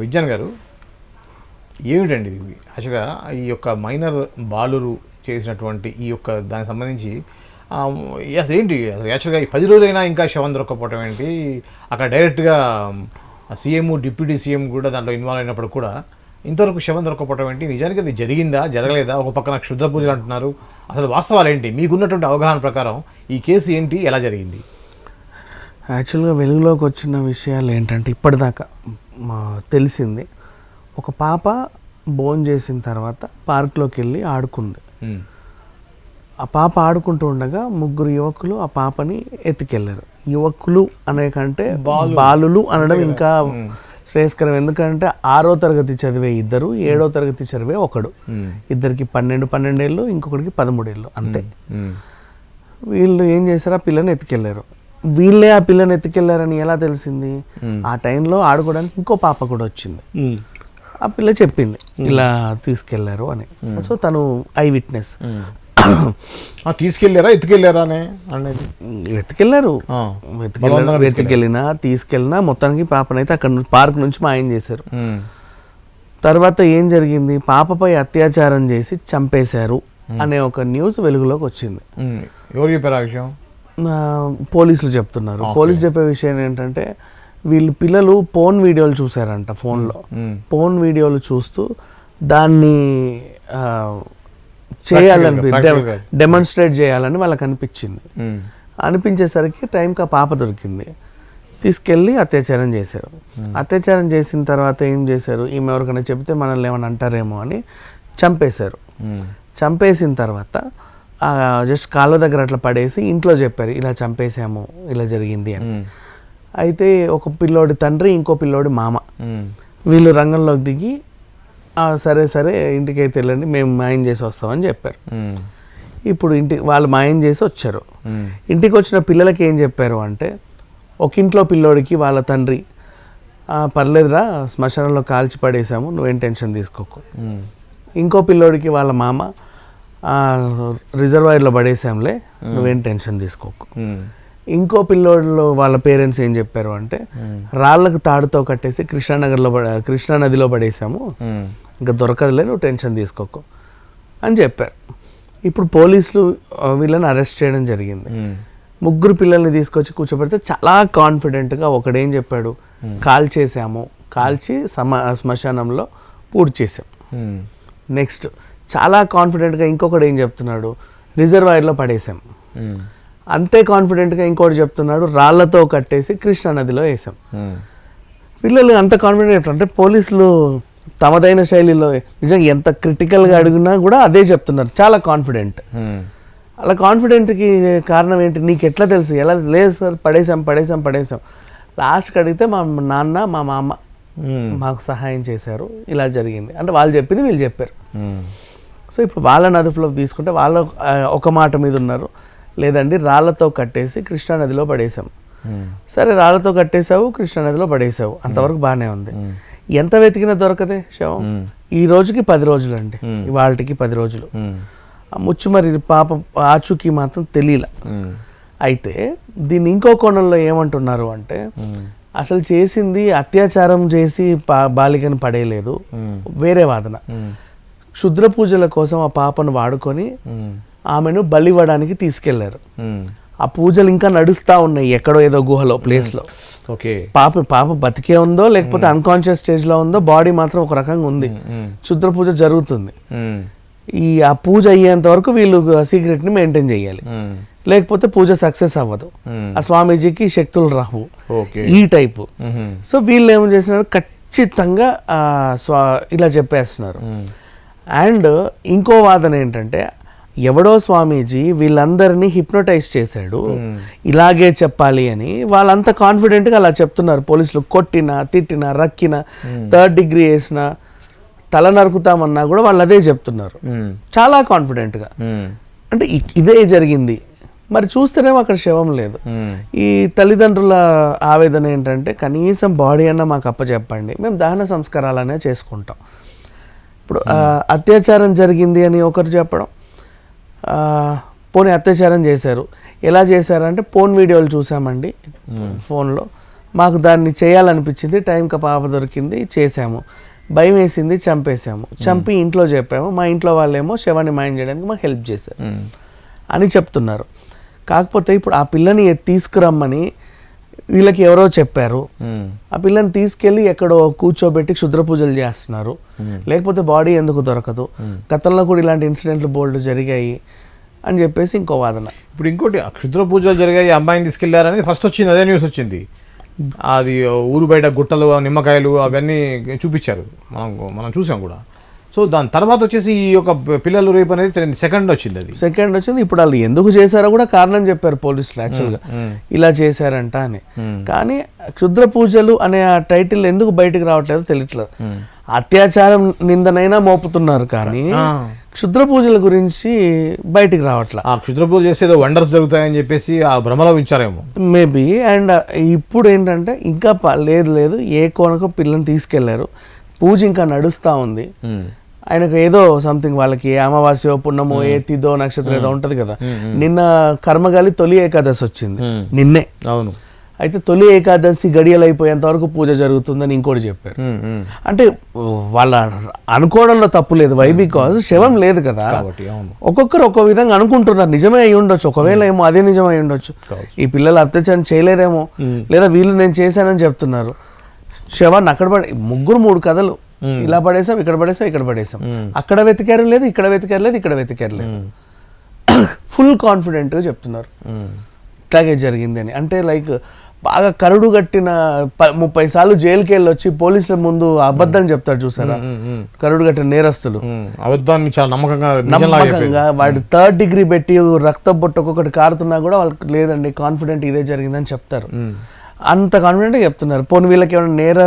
విజ్ఞాన్ గారు, ఏమిటండి ఇది యాక్చువల్గా ఈ యొక్క మైనర్ బాలురు చేసినటువంటి ఈ యొక్క దానికి సంబంధించి అసలు ఏంటి అసలు యాక్చువల్గా ఈ 10 రోజులైనా ఇంకా శవం దొరకకపోవటం ఏంటి? అక్కడ డైరెక్ట్గా సీఎం డిప్యూటీ సీఎం కూడా దాంట్లో ఇన్వాల్వ్ అయినప్పుడు కూడా ఇంతవరకు శవం దొరకకపోవటం ఏంటి? నిజానికి అది జరిగిందా జరగలేదా? ఒక పక్కన క్షుద్ర పూజలు అంటున్నారు. అసలు వాస్తవాలు ఏంటి? మీకున్నటువంటి అవగాహన ప్రకారం ఈ కేసు ఏంటి, ఎలా జరిగింది? యాక్చువల్గా వెలుగులోకి వచ్చిన విషయాలు ఏంటంటే ఇప్పటిదాకా తెలిసింది, ఒక పాప భోజనం చేసిన తర్వాత పార్క్లోకి వెళ్ళి ఆడుకుంది. ఆ పాప ఆడుకుంటూ ఉండగా 3 యువకులు ఆ పాపని ఎత్తుకెళ్ళారు. యువకులు అనే కంటే బాలులు అనడం ఇంకా శ్రేయస్కరం. ఎందుకంటే 6వ తరగతి చదివే 2, 7వ తరగతి చదివే 1. ఇద్దరికి 12 ఏళ్ళు, ఇంకొకరికి 13 ఏళ్ళు అంతే. వీళ్ళు ఏం చేశారు, ఆ పిల్లని ఎత్తుకెళ్ళారు. వీళ్ళే ఆ పిల్లని ఎత్తుకెళ్ళారని ఎలా తెలిసింది? ఆ టైంలో ఆడుకోవడానికి ఇంకో పాప కూడా వచ్చింది. ఆ పిల్ల చెప్పింది ఇలా తీసుకెళ్లారు అని. సో తను ఐ విట్నెస్. తీసుకెళ్ళారా ఎత్తుకెళ్ళారా అనేది? తీసుకెళ్ళినా మొత్తానికి పాపనైతే అక్కడ పార్క్ నుంచి మాయం చేశారు. తర్వాత ఏం జరిగింది, పాపపై అత్యాచారం చేసి చంపేశారు అనే ఒక న్యూస్ వెలుగులోకి వచ్చింది. ఎవరు చెప్పారు ఆ విషయం? పోలీసులు చెప్తున్నారు. పోలీసు చెప్పే విషయం ఏంటంటే, వీళ్ళు పిల్లలు పోర్న్ వీడియోలు చూసారంట ఫోన్లో. పోర్న్ వీడియోలు చూస్తూ దాన్ని చేయాలని, డెమాన్స్ట్రేట్ చేయాలని వాళ్ళకి అనిపించింది. అనిపించేసరికి టైంకి ఆ పాప దొరికింది. తీసుకెళ్ళి అత్యాచారం చేశారు. అత్యాచారం చేసిన తర్వాత ఏం చేశారు, ఈమె ఎవరికైనా చెప్తే మనల్ని ఏమైనా అంటారేమో అని చంపేశారు. చంపేసిన తర్వాత జస్ట్ కాళ్ళ దగ్గర అట్లా పడేసి ఇంట్లో చెప్పారు, ఇలా చంపేశాము, ఇలా జరిగింది అని. అయితే ఒక పిల్లోడి తండ్రి, ఇంకో పిల్లోడి మామ, వీళ్ళు రంగంలోకి దిగి సరే సరే ఇంటికైతే వెళ్ళండి, మేము మాయం చేసి వస్తామని చెప్పారు. ఇప్పుడు వాళ్ళు మాయం చేసి వచ్చారు. ఇంటికి వచ్చిన పిల్లలకి ఏం చెప్పారు అంటే, ఒక ఇంట్లో పిల్లోడికి వాళ్ళ తండ్రి, పర్లేదురా శ్మశానంలో కాల్చి పడేసాము, నువ్వేం టెన్షన్ తీసుకోకు. ఇంకో పిల్లోడికి వాళ్ళ మామ, రిజర్వాయర్లో పడేసాంలే, నువ్వేం టెన్షన్ తీసుకోకు. ఇంకో పిల్లోడిలో వాళ్ళ పేరెంట్స్ ఏం చెప్పారు అంటే, రాళ్ళకు తాడుతో కట్టేసి కృష్ణా నదిలో పడేసాము, ఇంకా దొరకదులే, నువ్వు టెన్షన్ తీసుకోకు అని చెప్పారు. ఇప్పుడు పోలీసులు వీళ్ళని అరెస్ట్ చేయడం జరిగింది. 3 పిల్లల్ని తీసుకొచ్చి కూర్చోబెడితే చాలా కాన్ఫిడెంట్గా ఒకడేం చెప్పాడు, కాల్చేసాము, కాల్చి శ్మశానంలో పూర్తి చేసాం. నెక్స్ట్ చాలా కాన్ఫిడెంట్గా ఇంకొకడు ఏం చెప్తున్నాడు, రిజర్వాయర్లో పడేసాం. అంతే కాన్ఫిడెంట్గా ఇంకోటి చెప్తున్నాడు, రాళ్లతో కట్టేసి కృష్ణా నదిలో వేసాం. పిల్లలు అంత కాన్ఫిడెంట్ అంటే పోలీసులు తమదైన శైలిలో నిజంగా ఎంత క్రిటికల్గా అడిగినా కూడా అదే చెప్తున్నారు, చాలా కాన్ఫిడెంట్. అలా కాన్ఫిడెంట్కి కారణం ఏంటి, నీకు ఎట్లా తెలుసు? ఎలా లేదు సార్, పడేసాం. లాస్ట్కి అడిగితే మా నాన్న మా మామ మాకు సహాయం చేశారు, ఇలా జరిగింది అంటే వాళ్ళు చెప్పింది వీళ్ళు చెప్పారు. సో ఇప్పుడు వాళ్ళని అదుపులోకి తీసుకుంటే వాళ్ళు ఒక మాట మీద ఉన్నారు, లేదండి రాళ్లతో కట్టేసి కృష్ణా నదిలో పడేసాం. సరే రాళ్లతో కట్టేసావు, కృష్ణా నదిలో పడేసావు, అంతవరకు బాగానే ఉంది. ఎంత వెతికినా దొరకదే శవం. ఈ రోజుకి 10 రోజులు అండి, ఇవాళకి 10 రోజులు. ముచ్చుమరి పాప ఆచూకీ మాత్రం తెలియలే. అయితే దీన్ని ఇంకో కోణంలో ఏమంటున్నారు అంటే, అసలు చేసింది అత్యాచారం చేసి బాలికను పడేయలేదు, వేరే వాదన. క్షుద్ర పూజల కోసం ఆ పాపను వాడుకొని ఆమెను బలివ్వడానికి తీసుకెళ్లారు. ఆ పూజలు ఇంకా నడుస్తూ ఉన్నాయి ఎక్కడో ఏదో గుహలో ప్లేస్లో. పాప బతికే ఉందో లేకపోతే అన్కాన్షియస్ స్టేజ్లో ఉందో, బాడీ మాత్రం ఒక రకంగా ఉంది. క్షుద్ర పూజ జరుగుతుంది. ఆ పూజ అయ్యేంత వరకు వీళ్ళు సీక్రెట్ని మెయింటైన్ చేయాలి, లేకపోతే పూజ సక్సెస్ అవ్వదు, ఆ స్వామీజీకి శక్తులు రావు, ఈ టైపు. సో వీళ్ళు ఏం చేస్తున్నారు, ఖచ్చితంగా ఇలా చెప్పేస్తున్నారు. అండ్ ఇంకో వాదన ఏంటంటే, ఎవడో స్వామీజీ వీళ్ళందరినీ హిప్నోటైజ్ చేశాడు, ఇలాగే చెప్పాలి అని వాళ్ళంతా కాన్ఫిడెంట్గా అలా చెప్తున్నారు. పోలీసులు కొట్టినా, తిట్టినా, రక్కినా, 3rd డిగ్రీ వేసినా, తల నరుకుతామన్నా కూడా వాళ్ళు అదే చెప్తున్నారు చాలా కాన్ఫిడెంట్గా. అంటే ఇదే జరిగింది. మరి చూస్తేనేమో అక్కడ శవం లేదు. ఈ తల్లిదండ్రుల ఆవేదన ఏంటంటే, కనీసం బాడీ అన్నా మాకు అప్పచెప్పండి, మేము దహన సంస్కారాలనే చేసుకుంటాం. ఇప్పుడు అత్యాచారం జరిగింది అని ఒకరు చెప్పడం, పోనీ అత్యాచారం చేశారు, ఎలా చేశారంటే పోర్న్ వీడియోలు చూసామండి ఫోన్లో, మాకు దాన్ని చేయాలనిపించింది, టైంకి పాప దొరికింది, చేసాము. భయం వేసింది, చంపేశాము. చంపి ఇంట్లో చెప్పాము. మా ఇంట్లో వాళ్ళేమో శవాన్ని మాయం చేయడానికి మాకు హెల్ప్ చేశారు అని చెప్తున్నారు. కాకపోతే ఇప్పుడు ఆ పిల్లని తీసుకురమ్మని వీళ్ళకి ఎవరో చెప్పారు. ఆ పిల్లని తీసుకెళ్ళి ఎక్కడో కూర్చోబెట్టి క్షుద్ర పూజలు చేస్తున్నారు. లేకపోతే బాడీ ఎందుకు దొరకదు, గతంలో కూడా ఇలాంటి ఇన్సిడెంట్లు బోల్డ్ జరిగాయి అని చెప్పేసి ఇంకో వాదన. ఇప్పుడు ఇంకోటి క్షుద్ర పూజలు జరిగాయి, అమ్మాయిని తీసుకెళ్లారనేది ఫస్ట్ వచ్చింది, అదే న్యూస్ వచ్చింది. అది ఊరు బయట గుట్టలు, నిమ్మకాయలు అవన్నీ చూపించారు, మనం చూసాం కూడా. సో దాని తర్వాత వచ్చేసి ఈ యొక్క పిల్లలు రేపు అనేది సెకండ్ వచ్చింది. ఇప్పుడు వాళ్ళు ఎందుకు చేశారో కూడా కారణం చెప్పారు పోలీసులు యాక్చువల్గా, ఇలా చేశారంట అని. కానీ క్షుద్ర పూజలు అనే ఆ టైటిల్ ఎందుకు బయటకు రావట్లేదో తెలియట్లేదు. అత్యాచారం నిందనైనా మోపుతున్నారు కానీ క్షుద్ర పూజల గురించి బయటికి రావట్లేదు. ఆ క్షుద్ర పూజలు చేస్తే ఏదో వండర్స్ జరుగుతాయని చెప్పేసి ఆ భ్రమలో ఉంచారేమో మేబీ. అండ్ ఇప్పుడు ఏంటంటే ఇంకా లేదు ఏ కోనకో పిల్లని తీసుకెళ్లారు, పూజ ఇంకా నడుస్తూ ఉంది. ఆయనకు ఏదో సంథింగ్ వాళ్ళకి అమావాస్య పున్నమో ఏ తిదో నక్షత్రం ఏదో ఉంటది కదా. నిన్న కర్మగాలి తొలి ఏకాదశి వచ్చింది నిన్నే. అవును. అయితే తొలి ఏకాదశి గడియలు అయిపోయేంత వరకు పూజ జరుగుతుందని ఇంకోటి చెప్పారు. అంటే వాళ్ళ అనుకోవడంలో తప్పు లేదు. వై బికాజ్ శవం లేదు కదా. ఒక్కొక్కరు ఒక్కో విధంగా అనుకుంటున్నారు. నిజమే అయి ఉండొచ్చు, ఒకవేళ ఏమో అదే నిజం అయి ఉండొచ్చు. ఈ పిల్లలు అత్యాచారం చేయలేదేమో, లేదా వీళ్ళు నేను చేశానని చెప్తున్నారు. శవాన్ని అక్కడ ముగ్గురు 3 కథలు, ఇలా పడేసాం, ఇక్కడ పడేసాం, ఇక్కడ పడేసాం, అక్కడ వెతికారు లేదు, ఇక్కడ వెతికారు లేదు, ఇక్కడ వెతికారు లేదు. ఫుల్ కాన్ఫిడెంట్గా చెప్తున్నారు ఇట్లాగే జరిగింది అని. అంటే లైక్ బాగా కరుడు కట్టిన 30 సార్లు జైలుకి వెళ్ళి వచ్చి పోలీసుల ముందు అబద్ధం చెప్తాడు చూసారా, కరుడు కట్టిన నేరస్తులు అబద్ధాన్ని చాలా నమ్మకంగా వాడు 3rd డిగ్రీ పెట్టి రక్తం బొట్ట ఒక్కొక్కటి కారుతున్నా కూడా వాళ్ళకి లేదండి కాన్ఫిడెంట్ ఇదే జరిగిందని చెప్తారు. అంత కాన్ఫిడెంట్గా చెప్తున్నారు. పోనీ వీళ్ళకి ఏమైనా నేర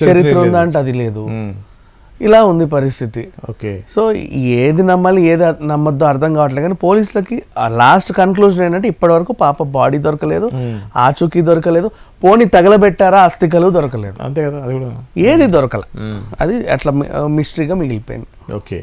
చరిత్ర ఉందా అంటే అది లేదు. ఇలా ఉంది పరిస్థితి. ఓకే. సో ఏది నమ్మాలి ఏది నమ్మద్దో అర్థం కావట్లేదు. కానీ పోలీసులకి లాస్ట్ కన్క్లూజన్ ఏంటంటే ఇప్పటివరకు పాప బాడీ దొరకలేదు, ఆచూకీ దొరకలేదు, పోనీ తగలబెట్టారా అస్థికలు దొరకలేదు, అంతే కదా. అది కూడా ఏది దొరకల. అది అట్లా మిస్టరీగా మిగిలిపోయింది. ఓకే.